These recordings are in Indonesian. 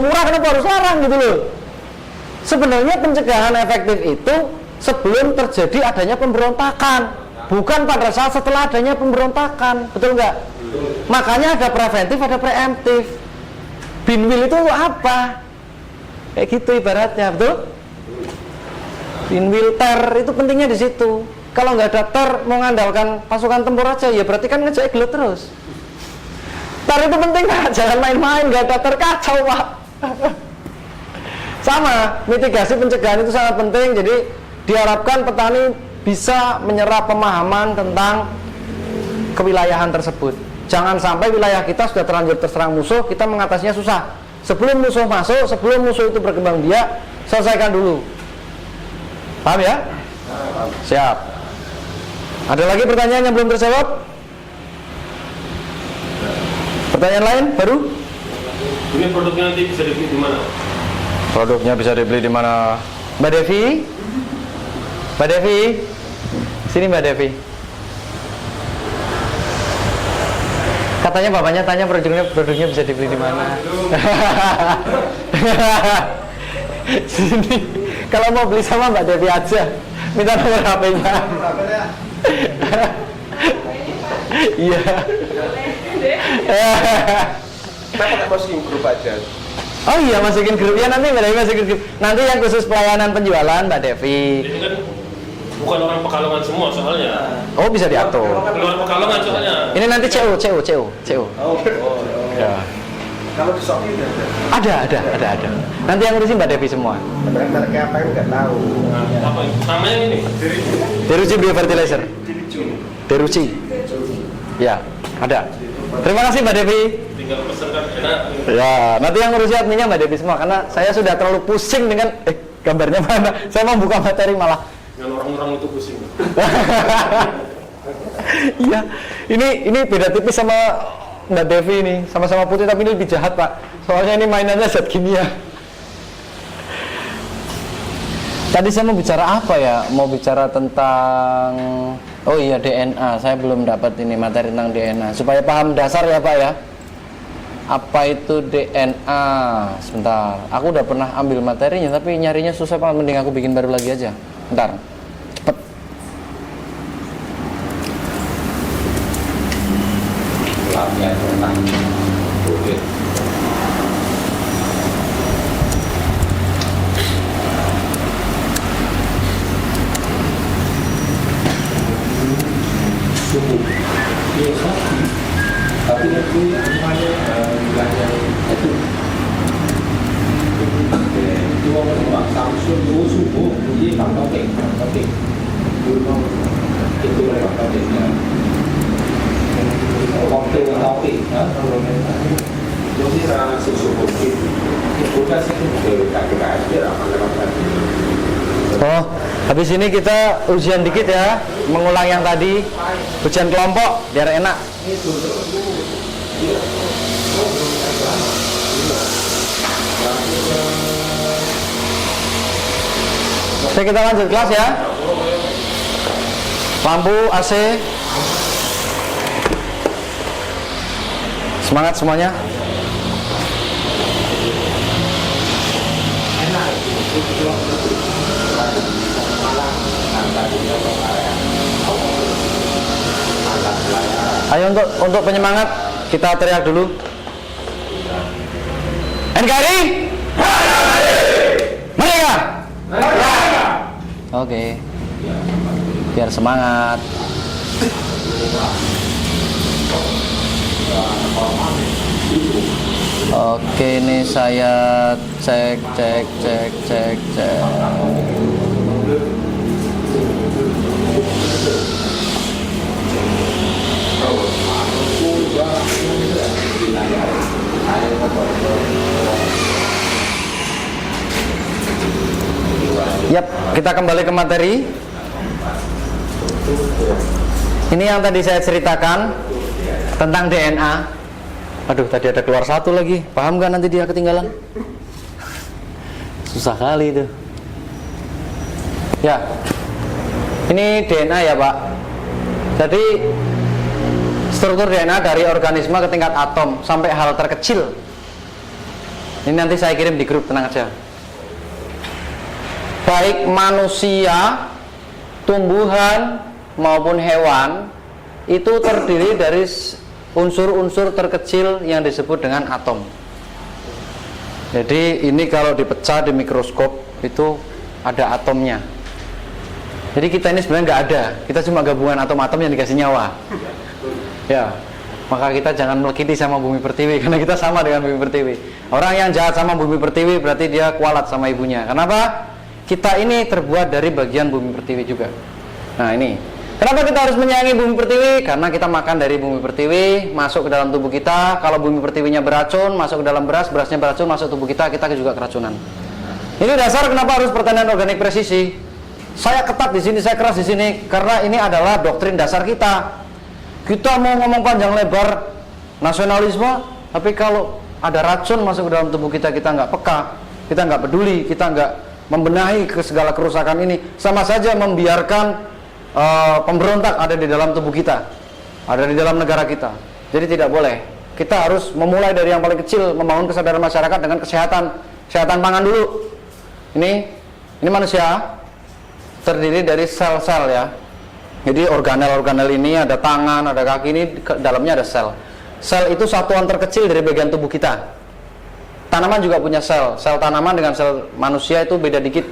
murah kenapa harus larang gitu loh. Sebenarnya pencegahan efektif itu sebelum terjadi adanya pemberontakan, bukan pada saat setelah adanya pemberontakan, betul nggak? Makanya ada preventif, ada preemptif. Binwil itu apa? Kayak gitu ibaratnya, betul? Binwil ter itu pentingnya di situ. Kalau nggak ada ter, mau ngandalkan pasukan tempur aja, ya berarti kan ngejek gelut terus. Ter itu penting nggak? Jangan main-main, nggak ada ter kacau pak. Sama, mitigasi pencegahan itu sangat penting. Jadi diharapkan petani bisa menyerap pemahaman tentang kewilayahan tersebut. Jangan sampai wilayah kita sudah terlanjur terserang musuh, kita mengatasinya susah. Sebelum musuh masuk, sebelum musuh itu berkembang biak, selesaikan dulu. Paham ya? Siap. Ada lagi pertanyaan yang belum terjawab? Pertanyaan lain baru? Ini produknya nanti bisa dibeli di mana? Produknya bisa dibeli di mana? Mbak Devi? Mbak Devi? Sini Mbak Devi. Katanya bapaknya tanya produknya bisa dibeli di mana? Sini. Kalau mau beli sama Mbak Devi aja. Minta nomor HP-nya. Iya. Kenapa masukin grup aja? Oh iya, masukin grup ya, nanti Mbak Devi masukin grup. Nanti yang khusus pelayanan penjualan Mbak Devi. Ini kan bukan orang Pekalongan semua soalnya. Oh bisa diatur. Keluar Pekalongan soalnya. Ini nanti CO. Ya. Kalau di Shopee Ada. Nanti yang ngurusin Mbak Devi semua. mereknya apa nggak tahu. Nah, apa itu? Namanya ini? Deruci Biofertilizer. Deruci. Ya, ada. Terima kasih Mbak Devi. Tinggal pesankan enak. Ya, nanti yang ngurusin adminnya Mbak Devi semua, karena saya sudah terlalu pusing dengan gambarnya mana. Saya mau buka materi malah. Dengan orang-orang itu pusing. Iya, ini beda tipis sama Mbak Devi ini, sama-sama putih tapi ini lebih jahat Pak. Soalnya ini mainannya zat kimia. Tadi saya mau bicara apa ya? Mau bicara tentang, oh iya DNA. Saya belum dapat ini materi tentang DNA. Supaya paham dasar ya Pak ya. Apa itu DNA? Sebentar, aku udah pernah ambil materinya tapi nyarinya susah Pak. Mending aku bikin baru lagi aja. Bentar, cepet. Latihan tentang bukit. Suhu. Iya, tapi nanti semuanya wilayah itu. Dua orang Samsung dua suhu, ini bakal penting. Itu bakal pentingnya. Topik, jadi sesuatu bukit. Bukan sih kaki-kaki Oh, habis ini kita ujian dikit ya, mengulang yang tadi, ujian kelompok biar enak. Oke, kita lanjut kelas ya. Lampu AC. Semangat semuanya. Ayo untuk penyemangat kita teriak dulu. NKRI Merdeka. Oke. Biar semangat. Oke, ini saya cek. Yap, kita kembali ke materi. Ini yang tadi saya ceritakan tentang DNA. Aduh, tadi ada keluar satu lagi. Paham gak nanti dia ketinggalan? Susah kali itu. Ya, ini DNA ya Pak. Jadi struktur DNA dari organisme ke tingkat atom sampai hal terkecil. Ini nanti saya kirim di grup, tenang aja. Baik manusia, tumbuhan maupun hewan itu terdiri dari unsur-unsur terkecil yang disebut dengan atom. Jadi ini kalau dipecah di mikroskop itu ada atomnya. Jadi kita ini sebenarnya nggak ada, kita cuma gabungan atom-atom yang dikasih nyawa. Ya, maka kita jangan melekiti sama bumi pertiwi karena kita sama dengan bumi pertiwi. Orang yang jahat sama bumi pertiwi berarti dia kualat sama ibunya. Kenapa? Kita ini terbuat dari bagian bumi pertiwi juga. Nah ini, kenapa kita harus menyayangi bumi pertiwi? Karena kita makan dari bumi pertiwi, masuk ke dalam tubuh kita. Kalau bumi pertiwinya beracun, masuk ke dalam beras, berasnya beracun, masuk tubuh kita, kita juga keracunan. Ini dasar kenapa harus pertanian organik presisi. Saya ketat di sini, saya keras di sini, karena ini adalah doktrin dasar kita. Kita mau ngomong panjang lebar nasionalisme, tapi kalau ada racun masuk ke dalam tubuh kita, kita nggak peka, kita nggak peduli, kita nggak membenahi ke segala kerusakan ini, sama saja membiarkan pemberontak ada di dalam tubuh kita, ada di dalam negara kita. Jadi tidak boleh. Kita harus memulai dari yang paling kecil, membangun kesadaran masyarakat dengan kesehatan pangan dulu. Ini manusia terdiri dari sel-sel ya. Jadi organel-organel ini ada tangan, ada kaki, ini dalamnya ada sel. Sel itu satuan terkecil dari bagian tubuh kita. Tanaman juga punya sel. Sel tanaman dengan sel manusia itu beda dikit.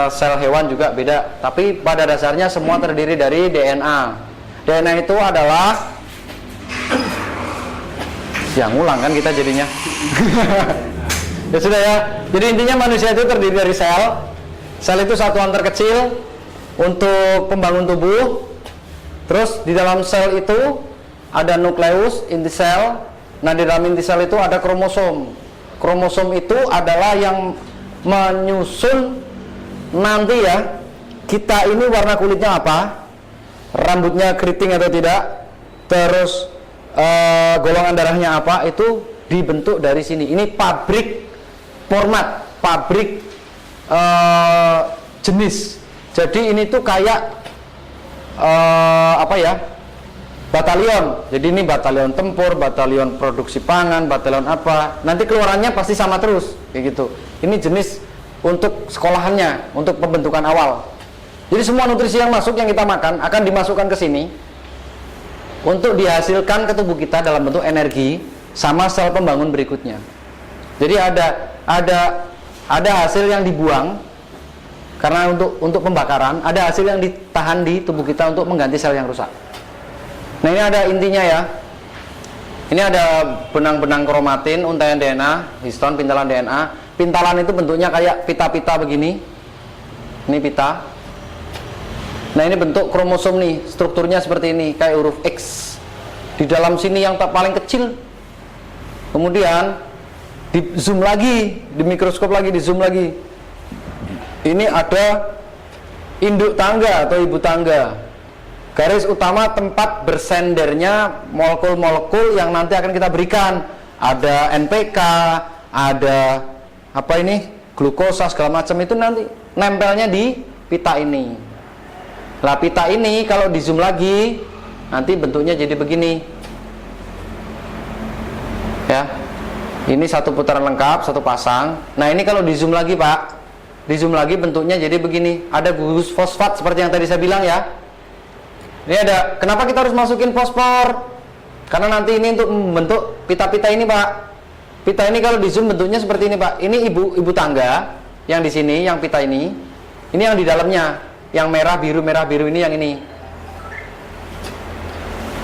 Sel hewan juga beda. Tapi pada dasarnya semua terdiri dari DNA. DNA itu adalah ya ngulang kan kita jadinya. Ya sudah ya. Jadi intinya manusia itu terdiri dari sel. Sel itu satuan terkecil untuk pembangun tubuh. Terus di dalam sel itu ada nukleus, inti sel. Nah di dalam inti sel itu ada kromosom. Kromosom itu adalah yang menyusun nanti ya kita ini warna kulitnya apa, rambutnya keriting atau tidak, terus golongan darahnya apa, itu dibentuk dari sini. Ini pabrik format, pabrik jenis. Jadi ini tuh kayak apa ya, batalion. Jadi ini batalion tempur, batalion produksi pangan, batalion apa. Nanti keluarannya pasti sama terus kayak gitu. Ini jenis untuk sekolahannya, untuk pembentukan awal. Jadi semua nutrisi yang masuk, yang kita makan akan dimasukkan ke sini untuk dihasilkan ke tubuh kita dalam bentuk energi sama sel pembangun berikutnya. Jadi ada hasil yang dibuang karena untuk pembakaran, ada hasil yang ditahan di tubuh kita untuk mengganti sel yang rusak. Nah ini ada intinya ya. Ini ada benang-benang kromatin, untaian DNA, histon, pintalan DNA. Pintalan itu bentuknya kayak pita-pita begini. Ini pita. Nah ini bentuk kromosom nih, strukturnya seperti ini, kayak huruf X. Di dalam sini yang paling kecil. Kemudian di zoom lagi, di mikroskop lagi, di zoom lagi. Ini ada induk tangga atau ibu tangga. Garis utama tempat bersendernya molekul-molekul yang nanti akan kita berikan. Ada NPK, ada apa ini, glukosa segala macam, itu nanti nempelnya di pita ini. Lah pita ini kalau di zoom lagi nanti bentuknya jadi begini. Ya. Ini satu putaran lengkap, satu pasang. Nah, ini kalau di zoom lagi, Pak. Di zoom lagi bentuknya jadi begini. Ada gugus fosfat seperti yang tadi saya bilang ya. Ini ada, kenapa kita harus masukin fosfor? Karena nanti ini untuk membentuk pita-pita ini, Pak. Pita ini kalau di zoom bentuknya seperti ini, Pak. Ini ibu tangga yang di sini, yang pita ini. Ini yang di dalamnya, yang merah biru ini, yang ini.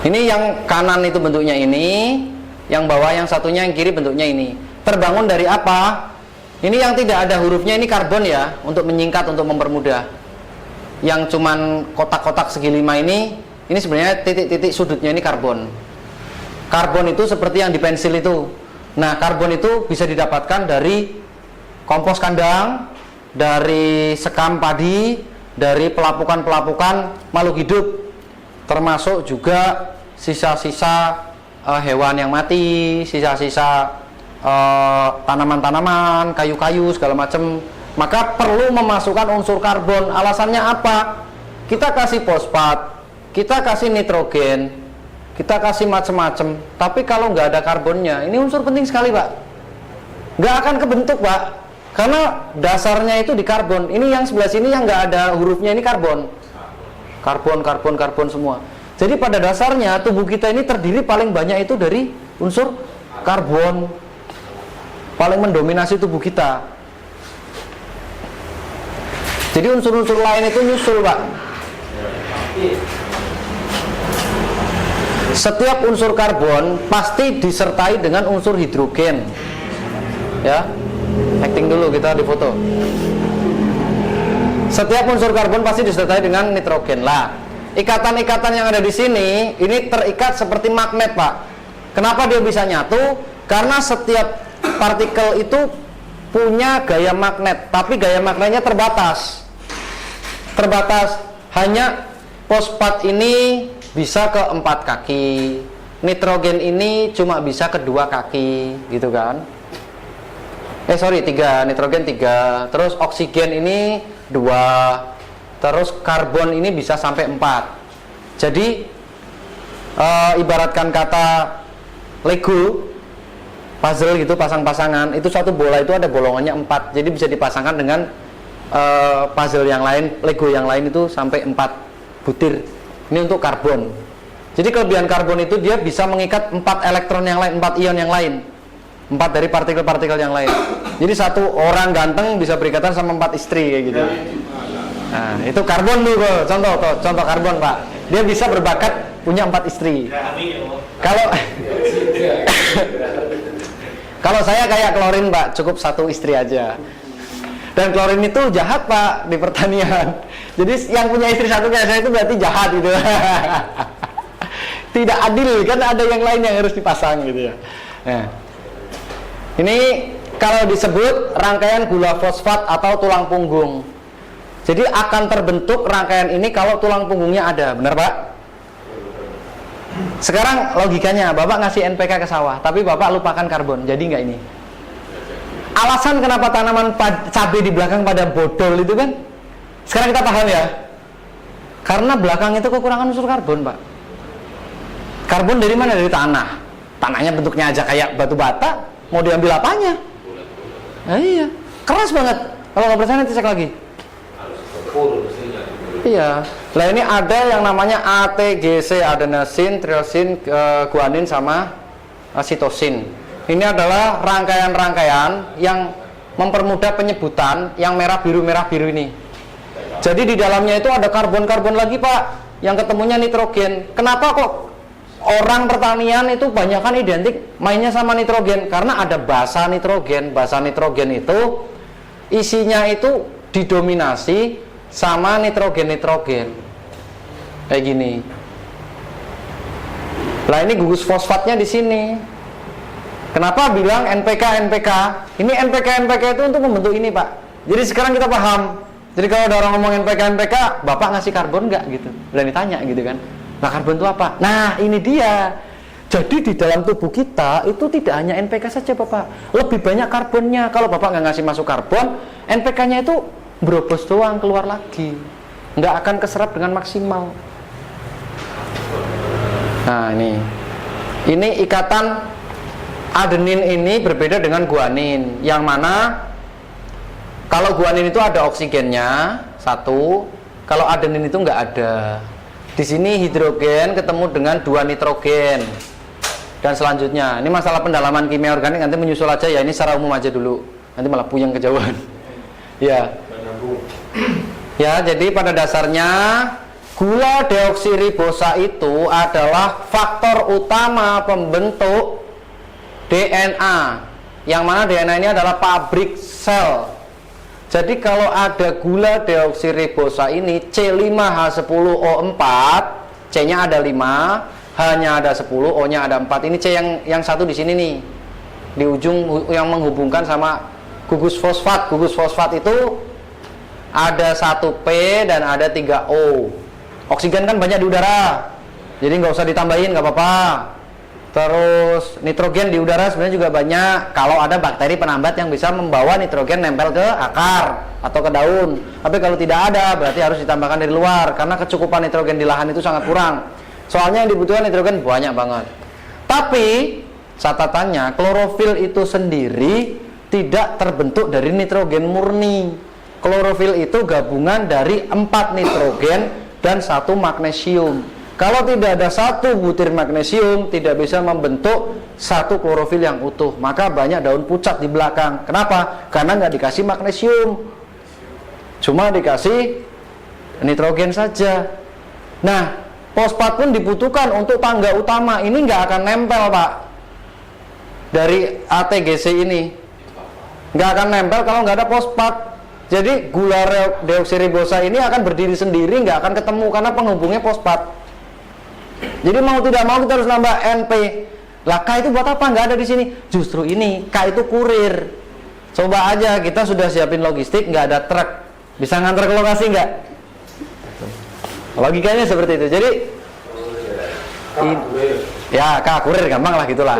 Ini yang kanan itu bentuknya ini, yang bawah yang satunya yang kiri bentuknya ini. Terbangun dari apa? Ini yang tidak ada hurufnya, ini karbon ya, untuk menyingkat, untuk mempermudah. Yang cuman kotak-kotak segi lima ini sebenarnya titik-titik sudutnya ini karbon. Karbon itu seperti yang di pensil itu. Nah, karbon itu bisa didapatkan dari kompos kandang, dari sekam padi, dari pelapukan-pelapukan makhluk hidup, termasuk juga sisa-sisa hewan yang mati, sisa-sisa tanaman-tanaman, kayu-kayu segala macam. Maka perlu memasukkan unsur karbon. Alasannya apa? Kita kasih fosfat, kita kasih nitrogen, kita kasih macam-macam, tapi kalau nggak ada karbonnya, ini unsur penting sekali, Pak. nggak akan kebentuk, Pak, karena dasarnya itu di karbon. Ini yang sebelah sini yang nggak ada hurufnya ini karbon, karbon semua. Jadi pada dasarnya tubuh kita ini terdiri paling banyak itu dari unsur karbon, paling mendominasi tubuh kita. Jadi unsur-unsur lain itu nyusul, Pak. Setiap unsur karbon pasti disertai dengan unsur hidrogen. Ya, acting dulu kita di foto. Setiap unsur karbon pasti disertai dengan nitrogen. Lah, ikatan-ikatan yang ada di sini ini terikat seperti magnet, Pak. Kenapa dia bisa nyatu? Karena setiap partikel itu punya gaya magnet, tapi gaya magnetnya terbatas. Hanya fosfat ini bisa ke 4 kaki, nitrogen ini cuma bisa ke 2 kaki, gitu kan? 3, nitrogen 3, terus oksigen ini 2, terus karbon ini bisa sampai 4. Jadi ibaratkan kata Lego puzzle gitu, pasang-pasangan, itu satu bola itu ada bolongannya 4, jadi bisa dipasangkan dengan puzzle yang lain, Lego yang lain itu sampai 4 butir. Ini untuk karbon. Jadi kelebihan karbon itu dia bisa mengikat 4 elektron yang lain, 4 ion yang lain, 4 dari partikel-partikel yang lain. Jadi satu orang ganteng bisa berikatan sama 4 istri kayak gitu. Nah, itu karbon dulu, contoh karbon, Pak. Dia bisa berbakat punya 4 istri. Kalau saya kayak klorin, Pak, cukup 1 istri aja. Dan klorin itu jahat, Pak, di pertanian. Jadi yang punya istri 1 kayak saya itu berarti jahat gitu. Tidak adil, kan ada yang lain yang harus dipasang gitu ya. Nah, ini kalau disebut rangkaian gula fosfat atau tulang punggung. Jadi akan terbentuk rangkaian ini kalau tulang punggungnya ada, benar, Pak? Sekarang logikanya, Bapak ngasih NPK ke sawah, tapi Bapak lupakan karbon, jadi nggak ini? Alasan kenapa tanaman cabai di belakang pada bodol itu kan? Sekarang kita paham ya? Karena belakang itu kekurangan unsur karbon, Pak. Karbon dari mana? Dari tanah. Tanahnya bentuknya aja kayak batu bata, mau diambil apanya? Nah, iya, keras banget. Kalau nggak percaya nanti cek lagi. Iya. Lah ini ada yang namanya ATGC, adenosin, triosin, guanin sama sitosin. Ini adalah rangkaian-rangkaian yang mempermudah penyebutan yang merah biru ini. Jadi di dalamnya itu ada karbon-karbon lagi, Pak, yang ketemunya nitrogen. Kenapa kok orang pertanian itu banyakkan identik mainnya sama nitrogen? Karena ada basa nitrogen. Basa nitrogen itu isinya itu didominasi sama nitrogen kayak gini. Lah ini gugus fosfatnya di sini. Kenapa bilang NPK? Ini NPK itu untuk membentuk ini, Pak. Jadi sekarang kita paham. Jadi kalau ada orang ngomong NPK, Bapak ngasih karbon nggak gitu? Udah ditanya gitu kan. Nah, karbon itu apa? Nah, ini dia. Jadi di dalam tubuh kita itu tidak hanya NPK saja, Bapak. Lebih banyak karbonnya. Kalau Bapak nggak ngasih masuk karbon, NPK-nya itu berobos doang, keluar lagi. Nggak akan keserap dengan maksimal. Nah, ini ikatan adenin ini berbeda dengan guanin, yang mana kalau guanin itu ada oksigennya 1, kalau adenin itu nggak ada. Di sini hidrogen ketemu dengan 2 nitrogen. Dan selanjutnya, ini masalah pendalaman kimia organik, nanti menyusul aja ya, ini secara umum aja dulu. Nanti malah puyeng kejauhan. Ya. Ya, jadi pada dasarnya gula deoksiribosa itu adalah faktor utama pembentuk DNA, yang mana DNA ini adalah pabrik sel. Jadi kalau ada gula deoksiribosa ini C5H10O4, C-nya ada 5, H-nya ada 10, O-nya ada 4. Ini C yang satu di sini nih, di ujung yang menghubungkan sama gugus fosfat. Gugus fosfat itu ada 1P dan ada 3O. Oksigen kan banyak di udara, jadi nggak usah ditambahin, nggak apa-apa. Terus nitrogen di udara sebenarnya juga banyak kalau ada bakteri penambat yang bisa membawa nitrogen nempel ke akar atau ke daun. Tapi kalau tidak ada, berarti harus ditambahkan dari luar, karena kecukupan nitrogen di lahan itu sangat kurang. Soalnya yang dibutuhkan nitrogen banyak banget. Tapi catatannya, klorofil itu sendiri tidak terbentuk dari nitrogen murni. Klorofil itu gabungan dari 4 nitrogen dan 1 magnesium. Kalau tidak ada 1 butir magnesium, tidak bisa membentuk 1 klorofil yang utuh. Maka banyak daun pucat di belakang. Kenapa? Karena nggak dikasih magnesium, cuma dikasih nitrogen saja. Nah, fosfat pun dibutuhkan untuk tangga utama. Ini nggak akan nempel, Pak, dari ATGC ini. Nggak akan nempel kalau nggak ada fosfat. Jadi gula deoksiribosa ini akan berdiri sendiri, nggak akan ketemu karena penghubungnya fosfat. Jadi mau tidak mau kita harus nambah NP. Lah K itu buat apa? Nggak ada di sini. Justru ini K itu kurir. Coba aja kita sudah siapin logistik, nggak ada truk, bisa ngantar ke lokasi nggak? Logikanya seperti itu. Jadi ya K kurir gampang lah gitulah.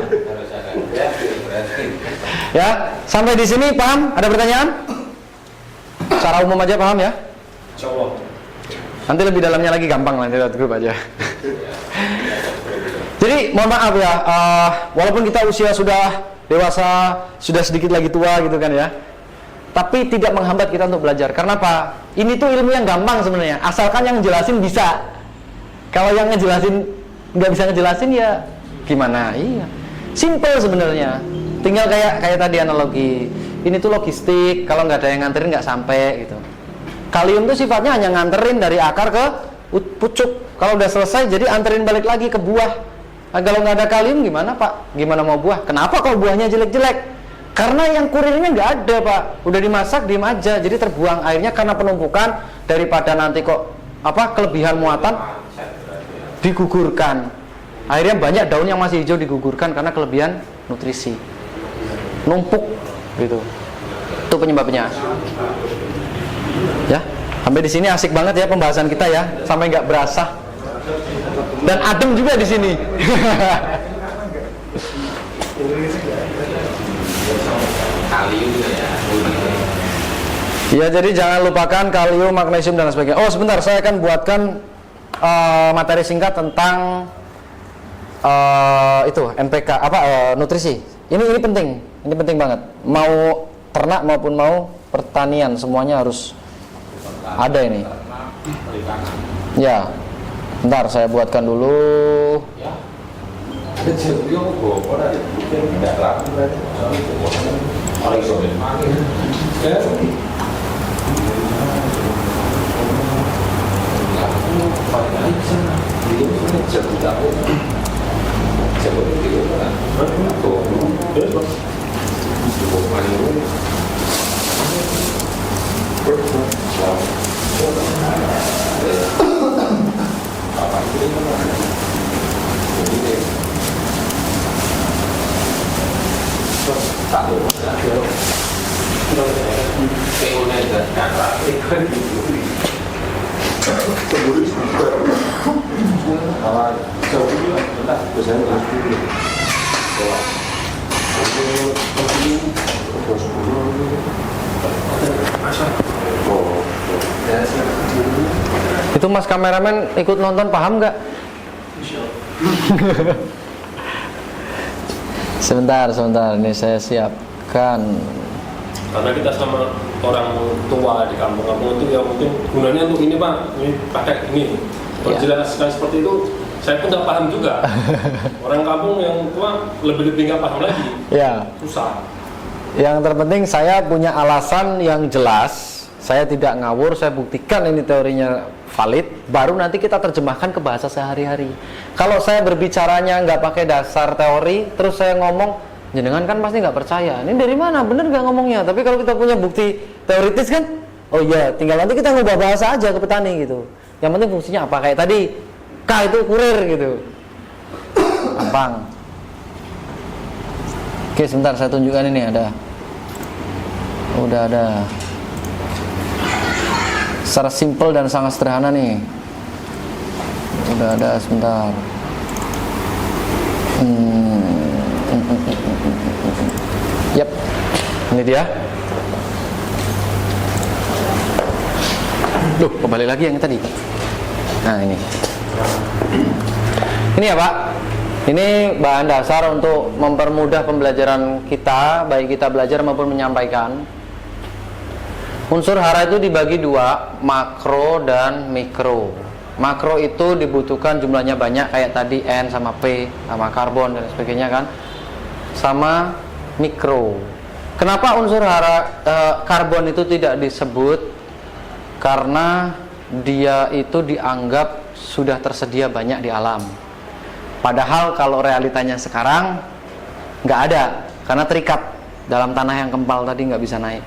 Ya, sampai di sini paham? Ada pertanyaan? Secara umum aja paham ya? Insyaallah. Nanti lebih dalamnya lagi gampang, nanti lewat grup aja. Jadi mohon maaf ya, walaupun kita usia sudah dewasa, sudah sedikit lagi tua gitu kan ya, tapi tidak menghambat kita untuk belajar. Karena apa? Ini tuh ilmu yang gampang sebenarnya, asalkan yang ngejelasin bisa. Kalau yang ngejelasin nggak bisa ngejelasin ya gimana? Iya, simple sebenarnya. Tinggal kayak tadi analogi. Ini tuh logistik, kalau nggak ada yang nganterin nggak sampai gitu. Kalium tuh sifatnya hanya nganterin dari akar ke pucuk. Kalau udah selesai, jadi anterin balik lagi ke buah. Nah, kalau nggak ada kalium gimana Pak? Gimana mau buah? Kenapa kalau buahnya jelek-jelek? Karena yang kurirnya nggak ada Pak. Udah dimasak, diem aja. Jadi terbuang airnya karena penumpukan, daripada nanti kok kelebihan muatan digugurkan. Akhirnya banyak daun yang masih hijau digugurkan karena kelebihan nutrisi. Numpuk gitu. Itu penyebabnya. Ya, sampai di sini asik banget ya pembahasan kita ya, sampai nggak berasa. Dan adem juga di sini. Ya, jadi jangan lupakan kalium, magnesium dan sebagainya. Oh, sebentar, saya akan buatkan materi singkat tentang itu NPK nutrisi. Ini penting banget. Mau ternak maupun mau pertanian semuanya harus ada ini. Ya, bentar saya buatkan dulu. Itu Mas kameramen ikut nonton paham nggak? Sebentar, ini saya siapkan. Karena kita sama orang tua di kampung-kampung itu ya mungkin gunanya untuk ini Pak, ini pakai ini. Kalau jelaskan seperti itu, saya pun nggak paham juga. Orang kampung yang tua lebih nggak paham lagi. Ya. Susah. Yang terpenting saya punya alasan yang jelas. Saya tidak ngawur, saya buktikan ini teorinya valid. Baru nanti kita terjemahkan ke bahasa sehari-hari. Kalau saya berbicaranya nggak pakai dasar teori, terus saya ngomong, jenengan kan pasti nggak percaya. Ini dari mana? Bener nggak ngomongnya? Tapi kalau kita punya bukti teoritis kan, oh iya, tinggal nanti kita ngubah bahasa aja ke petani gitu. Yang penting fungsinya apa? Kayak tadi, K itu kurir gitu. Gampang. Oke, sebentar saya tunjukkan ini ada. Udah ada. Secara simpel dan sangat sederhana nih. Udah ada, sebentar. Yap, ini dia. Loh, kembali lagi yang tadi. Nah, ini ya Pak. Ini bahan dasar untuk mempermudah pembelajaran kita, baik kita belajar maupun menyampaikan. Unsur hara itu dibagi dua, makro dan mikro. Makro itu dibutuhkan jumlahnya banyak, kayak tadi N sama P sama karbon dan sebagainya kan. Sama mikro. Kenapa unsur hara karbon itu tidak disebut? Karena dia itu dianggap sudah tersedia banyak di alam. Padahal kalau realitanya sekarang nggak ada, karena terikat dalam tanah yang kempal tadi, nggak bisa naik.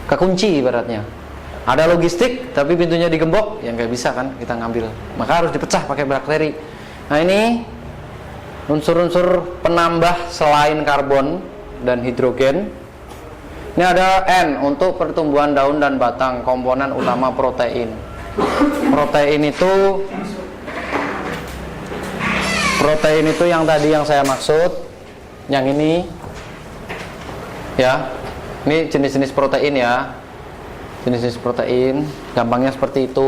Kekunci ibaratnya. Ada logistik tapi pintunya digembok, ya nggak bisa kan kita ngambil. Maka harus dipecah pakai bakteri. Nah ini unsur-unsur penambah selain karbon dan hidrogen. Ini ada N untuk pertumbuhan daun dan batang, komponen utama protein. Protein itu yang tadi yang saya maksud, yang ini ya. Ini jenis-jenis protein ya. Jenis-jenis protein, gampangnya seperti itu.